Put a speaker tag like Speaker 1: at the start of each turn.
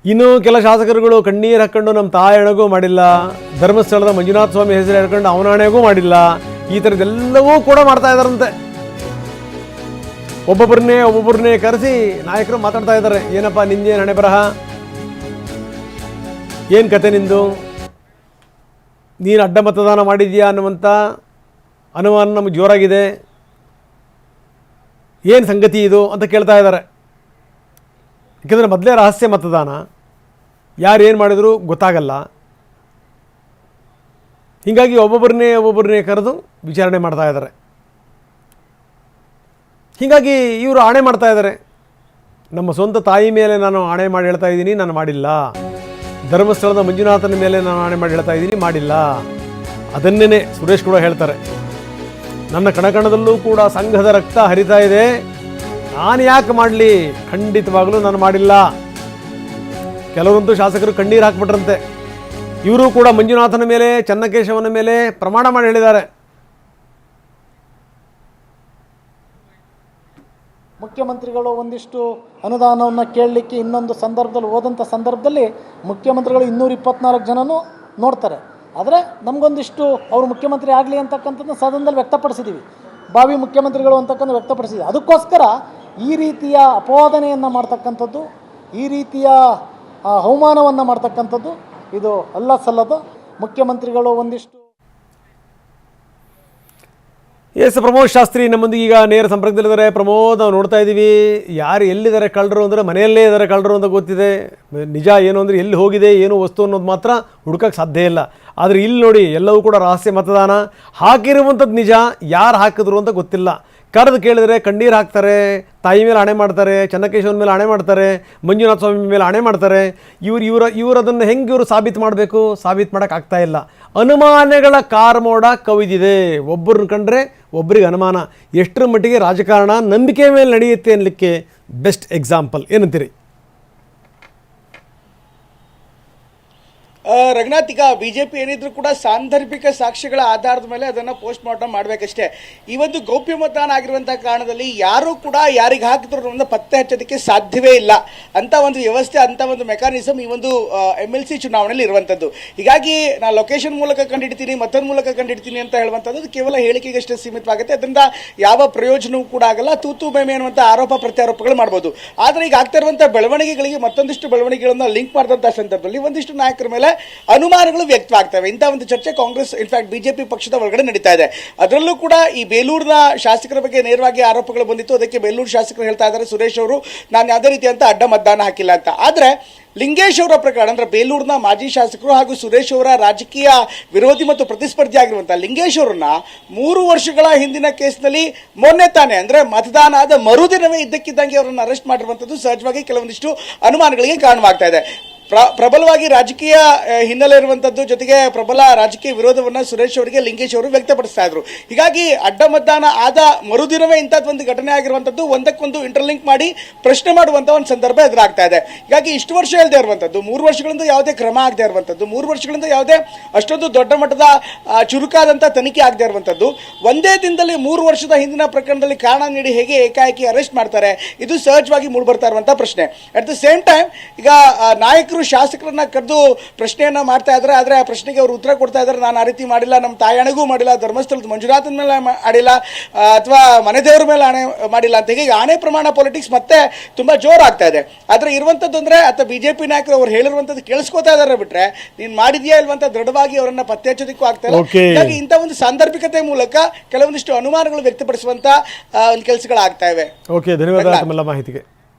Speaker 1: ಇನ್ನು ಕೆಲ ಶಾಸಕರುಗಳು ಕಣ್ಣೀರು ಹಾಕ್ಕೊಂಡು ನಮ್ಮ ತಾಯಣೆಗೂ ಮಾಡಿಲ್ಲ, ಧರ್ಮಸ್ಥಳದ ಮಂಜುನಾಥ ಸ್ವಾಮಿ ಹೆಸರು ಹೇಳ್ಕೊಂಡು ಅವನಾಣೆಗೂ ಮಾಡಿಲ್ಲ. ಈ ಥರದ್ದೆಲ್ಲವೂ ಕೂಡ ಮಾಡ್ತಾ ಇದ್ದಾರಂತೆ. ಒಬ್ಬೊಬ್ಬರನ್ನೇ ಕರೆಸಿ ನಾಯಕರು ಮಾತಾಡ್ತಾ ಇದ್ದಾರೆ. ಏನಪ್ಪ ನಿಂದೇನು ಹಣೆ ಬರಹ, ಏನು ಕತೆ ನಿಂದು, ನೀನು ಅಡ್ಡ ಮತದಾನ ಮಾಡಿದ್ಯಾ ಅನ್ನುವಂಥ ಅನುಮಾನ ನಮಗೆ ಜೋರಾಗಿದೆ, ಏನು ಸಂಗತಿ ಇದು ಅಂತ ಕೇಳ್ತಾ ಇದ್ದಾರೆ. ಯಾಕೆಂದರೆ ಮೊದಲೇ ರಹಸ್ಯ ಮತದಾನ, ಯಾರು ಏನು ಮಾಡಿದರೂ ಗೊತ್ತಾಗಲ್ಲ. ಹೀಗಾಗಿ ಒಬ್ಬೊಬ್ಬರನ್ನೇ ಕರೆದು ವಿಚಾರಣೆ ಮಾಡ್ತಾ ಇದ್ದಾರೆ. ಹೀಗಾಗಿ ಇವರು ಆಣೆ ಮಾಡ್ತಾ ಇದ್ದಾರೆ. ನಮ್ಮ ಸ್ವಂತ ತಾಯಿ ಮೇಲೆ ನಾನು ಆಣೆ ಮಾಡಿ ಹೇಳ್ತಾ ಇದ್ದೀನಿ, ನಾನು ಮಾಡಿಲ್ಲ. ಧರ್ಮಸ್ಥಳದ ಮಂಜುನಾಥನ ಮೇಲೆ ನಾನು ಆಣೆ ಮಾಡಿ ಹೇಳ್ತಾ ಇದ್ದೀನಿ, ಮಾಡಿಲ್ಲ. ಅದನ್ನೇ ಸುರೇಶ್ ಕೂಡ ಹೇಳ್ತಾರೆ. ನನ್ನ ಕಣಕಣದಲ್ಲೂ ಕೂಡ ಸಂಘದ ರಕ್ತ ಹರಿತಾ ಇದೆ, ನಾನು ಯಾಕೆ ಮಾಡಲಿ, ಖಂಡಿತವಾಗಲೂ ನಾನು ಮಾಡಿಲ್ಲ. ಕೆಲವರಂತೂ ಶಾಸಕರು ಕಣ್ಣೀರು ಹಾಕ್ಬಿಟ್ರಂತೆ. ಇವರು ಕೂಡ ಮಂಜುನಾಥನ ಮೇಲೆ, ಚನ್ನಕೇಶವನ ಮೇಲೆ ಪ್ರಮಾಣ ಮಾಡಿ ಹೇಳಿದ್ದಾರೆ.
Speaker 2: ಮುಖ್ಯಮಂತ್ರಿಗಳು ಒಂದಿಷ್ಟು ಅನುದಾನವನ್ನು ಕೇಳಲಿಕ್ಕೆ ಇನ್ನೊಂದು ಸಂದರ್ಭದಲ್ಲಿ ಹೋದಂಥ ಸಂದರ್ಭದಲ್ಲಿ ಮುಖ್ಯಮಂತ್ರಿಗಳು 224 ಜನನೂ ನೋಡ್ತಾರೆ. ಆದರೆ ನಮಗೊಂದಿಷ್ಟು ಅವರು ಮುಖ್ಯಮಂತ್ರಿ ಆಗಲಿ ಅಂತಕ್ಕಂಥದ್ದು ಸದನದಲ್ಲಿ ವ್ಯಕ್ತಪಡಿಸಿದ್ದೀವಿ, ಭಾವಿ ಮುಖ್ಯಮಂತ್ರಿಗಳು ಅಂತಕ್ಕಂಥ ವ್ಯಕ್ತಪಡಿಸಿದ್ದೀವಿ. ಅದಕ್ಕೋಸ್ಕರ ಈ ರೀತಿಯ ಅಪವಾದನೆಯನ್ನು ಮಾಡ್ತಕ್ಕಂಥದ್ದು, ಈ ರೀತಿಯ ಅವಮಾನವನ್ನು ಮಾಡ್ತಕ್ಕಂಥದ್ದು ಇದು ಅಲ್ಲ ಸಲ್ಲದು. ಮುಖ್ಯಮಂತ್ರಿಗಳು ಒಂದಿಷ್ಟು
Speaker 1: ಎಸ್ ಪ್ರಮೋದ್ ಶಾಸ್ತ್ರಿ ನಮ್ಮೊಂದಿಗೆ ಈಗ ನೇರ ಸಂಪರ್ಕದಲ್ಲಿದ್ದಾರೆ. ಪ್ರಮೋದ್, ನಾವು ನೋಡ್ತಾ ಇದ್ದೀವಿ, ಯಾರು ಎಲ್ಲಿದ್ದಾರೆ ಕಳ್ಳರು ಅಂದರೆ ಮನೆಯಲ್ಲೇ ಇದ್ದಾರೆ ಕಳ್ಳರು ಅಂತ ಗೊತ್ತಿದೆ. ನಿಜ ಏನು ಅಂದರೆ ಎಲ್ಲಿ ಹೋಗಿದೆ ಏನು ವಸ್ತು ಅನ್ನೋದು ಮಾತ್ರ ಹುಡುಕಕ್ಕೆ ಸಾಧ್ಯ ಇಲ್ಲ. ಆದರೆ ಇಲ್ಲಿ ನೋಡಿ, ಎಲ್ಲವೂ ಕೂಡ ರಹಸ್ಯ ಮತದಾನ. ಹಾಕಿರುವಂಥದ್ದು ನಿಜ, ಯಾರು ಹಾಕಿದ್ರು ಅಂತ ಗೊತ್ತಿಲ್ಲ. ಕರೆದು ಕೇಳಿದ್ರೆ ಕಣ್ಣೀರು ಹಾಕ್ತಾರೆ, ತಾಯಿ ಮೇಲೆ ಹಣೆ ಮಾಡ್ತಾರೆ, ಚನ್ನಕೇಶವನ ಮೇಲೆ ಹಣೆ ಮಾಡ್ತಾರೆ, ಮಂಜುನಾಥ ಸ್ವಾಮಿ ಮೇಲೆ ಹಣೆ ಮಾಡ್ತಾರೆ. ಇವರು ಅದನ್ನು ಹೆಂಗೆ ಇವರು ಸಾಬೀತು ಮಾಡಬೇಕು, ಸಾಬೀತು ಮಾಡೋಕ್ಕಾಗ್ತಾ ಇಲ್ಲ. ಅನುಮಾನಗಳ ಕಾರ್ಮೋಡ ಕವಿದಿದೆ. ಒಬ್ಬರನ್ನ ಕಂಡ್ರೆ ಒಬ್ಬರಿಗೆ ಅನುಮಾನ. ಎಷ್ಟರ ಮಟ್ಟಿಗೆ ರಾಜಕಾರಣ ನಂಬಿಕೆ ಮೇಲೆ ನಡೆಯುತ್ತೆ ಅನ್ನಲಿಕ್ಕೆ ಬೆಸ್ಟ್ ಎಕ್ಸಾಂಪಲ್. ಏನಂತೀರಿ?
Speaker 3: ರಘುನಾಥ್, ಈಗ ಬಿಜೆಪಿ ಏನಿದ್ರು ಕೂಡ ಸಾಂದರ್ಭಿಕ ಸಾಕ್ಷ್ಯಗಳ ಆಧಾರದ ಮೇಲೆ ಅದನ್ನು ಪೋಸ್ಟ್ ಮಾರ್ಟಮ್ ಮಾಡಬೇಕಷ್ಟೇ. ಈ ಒಂದು ಗೌಪ್ಯ ಮತದಾನ ಆಗಿರುವಂತಹ ಕಾರಣದಲ್ಲಿ ಯಾರೂ ಕೂಡ ಯಾರಿಗೆ ಹಾಕಿದ್ರು ಅನ್ನೋದನ್ನ ಪತ್ತೆ ಹಚ್ಚೋದಕ್ಕೆ ಸಾಧ್ಯವೇ ಇಲ್ಲ. ಅಂತ ಒಂದು ವ್ಯವಸ್ಥೆ, ಅಂತ ಒಂದು ಮೆಕಾನಿಸಮ್ ಈ ಒಂದು MLC ಚುನಾವಣೆಯಲ್ಲಿ ಇರುವಂಥದ್ದು. ಹೀಗಾಗಿ ನಾನು ಲೊಕೇಶನ್ ಮೂಲಕ ಕಂಡಿಡ್ತೀನಿ, ಮತ್ತೊಂದು ಮೂಲಕ ಕಂಡಿಡ್ತೀನಿ ಅಂತ ಹೇಳುವಂಥದ್ದು ಕೇವಲ ಹೇಳಿಕೆಗಷ್ಟೇ ಸೀಮಿತವಾಗುತ್ತೆ. ಅದರಿಂದ ಯಾವ ಪ್ರಯೋಜನವೂ ಕೂಡ ಆಗಲ್ಲ. ತೂತು ಬೇಮೆ ಅನ್ನುವಂಥ ಆರೋಪ ಪ್ರತ್ಯಾರೋಪಗಳು ಮಾಡ್ಬೋದು. ಆದರೆ ಈಗ ಆಗ್ತಾ ಇರುವಂಥ ಬೆಳವಣಿಗೆಗಳಿಗೆ ಮತ್ತೊಂದಿಷ್ಟು ಬೆಳವಣಿಗೆಗಳನ್ನು ಲಿಂಕ್ ಮಾಡಿದಂಥ ಸಂದರ್ಭದಲ್ಲಿ ಒಂದಿಷ್ಟು ನಾಯಕರ ಮೇಲೆ ಅನುಮಾನಗಳು ವ್ಯಕ್ತವಾಗ್ತವೆ. ಇಂಥ ಒಂದು ಚರ್ಚೆ ಕಾಂಗ್ರೆಸ್, ಇನ್ಫ್ಯಾಕ್ಟ್ ಬಿಜೆಪಿ ಪಕ್ಷದ ಒಳಗಡೆ ನಡೀತಾ ಇದೆ. ಅದರಲ್ಲೂ ಕೂಡ ಈ ಬೇಲೂರಿನ ಶಾಸಕರ ಬಗ್ಗೆ ನೇರವಾಗಿ ಆರೋಪಗಳು ಬಂದಿತ್ತು. ಅದಕ್ಕೆ ಬೇಲೂರು ಶಾಸಕರು ಹೇಳ್ತಾ ಇದ್ದಾರೆ, ಸುರೇಶ್ ಅವರು ನಾನು ಯಾವುದೇ ರೀತಿಯಂತ ಅಡ್ಡ ಮತದಾನ ಹಾಕಿಲ್ಲ ಅಂತ. ಆದರೆ ಲಿಂಗೇಶ್ ಅವರ ಪ್ರಕಾರ ಅಂದರೆ ಬೇಲೂರಿನ ಮಾಜಿ ಶಾಸಕರು ಹಾಗೂ ಸುರೇಶ್ ಅವರ ರಾಜಕೀಯ ವಿರೋಧಿ ಮತ್ತು ಪ್ರತಿಸ್ಪರ್ಧಿ ಆಗಿರುವಂಥ ಲಿಂಗೇಶ್ ಅವರನ್ನ 3 ವರ್ಷಗಳ ಹಿಂದಿನ ಕೇಸ್ನಲ್ಲಿ ಮೊನ್ನೆ ತಾನೇ ಅಂದರೆ ಮತದಾನ ಆದ ಮರುದಿನವೇ ಇದ್ದಕ್ಕಿದ್ದಂಗೆ ಅವರನ್ನು ಅರೆಸ್ಟ್ ಮಾಡಿರುವಂಥದ್ದು ಸಹಜವಾಗಿ ಕೆಲವೊಂದಿಷ್ಟು ಅನುಮಾನಗಳಿಗೆ ಕಾರಣವಾಗ್ತಾ ಇದೆ. ಪ್ರಬಲವಾಗಿ ರಾಜಕೀಯ ಹಿನ್ನೆಲೆ ಇರುವಂಥದ್ದು, ಜೊತೆಗೆ ಪ್ರಬಲ ರಾಜಕೀಯ ವಿರೋಧವನ್ನು ಸುರೇಶ್ ಅವರಿಗೆ ಲಿಂಗೇಶ್ ಅವರು ವ್ಯಕ್ತಪಡಿಸ್ತಾ ಇದ್ರು. ಹೀಗಾಗಿ ಅಡ್ಡ ಮತದಾನ ಆದ ಮರುದಿನವೇ ಇಂಥದ್ದೊಂದು ಘಟನೆ ಆಗಿರುವಂಥದ್ದು ಒಂದಕ್ಕೊಂದು ಇಂಟರ್ಲಿಂಕ್ ಮಾಡಿ ಪ್ರಶ್ನೆ ಮಾಡುವಂಥ ಒಂದು ಸಂದರ್ಭ ಎದುರಾಗ್ತಾ ಇದೆ. ಹೀಗಾಗಿ ಇಷ್ಟು ವರ್ಷ ಇಲ್ಲದೆ ಇರುವಂಥದ್ದು, 3 ವರ್ಷಗಳಿಂದ ಯಾವುದೇ ಕ್ರಮ ಆಗದೆ ಇರುವಂಥದ್ದು, 3 ವರ್ಷಗಳಿಂದ ಯಾವುದೇ ಅಷ್ಟೊಂದು ದೊಡ್ಡ ಮಟ್ಟದ ಚುರುಕಾದಂಥ ತನಿಖೆ ಆಗದೆ ಇರುವಂಥದ್ದು, ಒಂದೇ ದಿನದಲ್ಲಿ 3 ವರ್ಷದ ಹಿಂದಿನ ಪ್ರಕರಣದಲ್ಲಿ ಕಾರಣ ನೀಡಿ ಹೇಗೆ ಏಕಾಏಕಿ ಅರೆಸ್ಟ್ ಮಾಡ್ತಾರೆ, ಇದು ಸಹಜವಾಗಿ ಮೂಡಿಬರ್ತಾ ಇರುವಂಥ ಪ್ರಶ್ನೆ. ಅಟ್ ದ ಸೇಮ್ ಟೈಮ್ ಈಗ ನಾಯಕರು ಶಾಸಕರನ್ನ ಕರೆದು ಪ್ರಶ್ನೆಯನ್ನ ಮಾಡ್ತಾ ಇದ್ದಾರೆ. ಆದರೆ ಆ ಪ್ರಶ್ನೆಗೆ ಅವರು ಉತ್ತರ ಕೊಡ್ತಾ ಇದ್ದಾರೆ, ನಾನು ಆ ರೀತಿ ಮಾಡಿಲ್ಲ, ನಮ್ಮ ತಾಯಣೆಗೂ ಮಾಡಿಲ್ಲ, ಧರ್ಮಸ್ಥಳದ ಮಂಜುನಾಥನ ಮೇಲೆ ಮಾಡಿಲ್ಲ, ಅಥವಾ ಮನೆ ದೇವರ ಮೇಲೆ ಆಣೆ ಮಾಡಿಲ್ಲ ಅಂತ. ಹೀಗೆ ಆಣೆ ಪ್ರಮಾಣ ಪಾಲಿಟಿಕ್ಸ್ ಮತ್ತೆ ತುಂಬಾ ಜೋರಾಗ್ತಾ ಇದೆ. ಆದರೆ ಇರುವಂಥದ್ದು ಅಂದರೆ ಅಥವಾ ಬಿಜೆಪಿ ನಾಯಕರು ಅವ್ರು ಹೇಳಿರುವಂಥದ್ದು ಕೇಳಿಸ್ಕೋತಾ ಇದ್ದಾರೆ ಬಿಟ್ರೆ ನೀನು ಮಾಡಿದ್ಯಾ ಇಲ್ವಂತ ದೃಢವಾಗಿ ಅವರನ್ನ ಪತ್ತೆ ಹಚ್ಚೋದಕ್ಕೂ ಆಗ್ತಾ ಇಲ್ಲ. ಹೀಗಾಗಿ ಇಂಥ ಒಂದು ಸಾಂದರ್ಭಿಕತೆ ಮೂಲಕ ಕೆಲವೊಂದಿಷ್ಟು ಅನುಮಾನಗಳು ವ್ಯಕ್ತಪಡಿಸುವಂತ ಒಂದು ಕೆಲಸಗಳಾಗ್ತಾ ಇವೆ.
Speaker 1: ಓಕೆ, ಧನ್ಯವಾದ ತಮ್ಮೆಲ್ಲ ಮಾಹಿತಿಗೆ.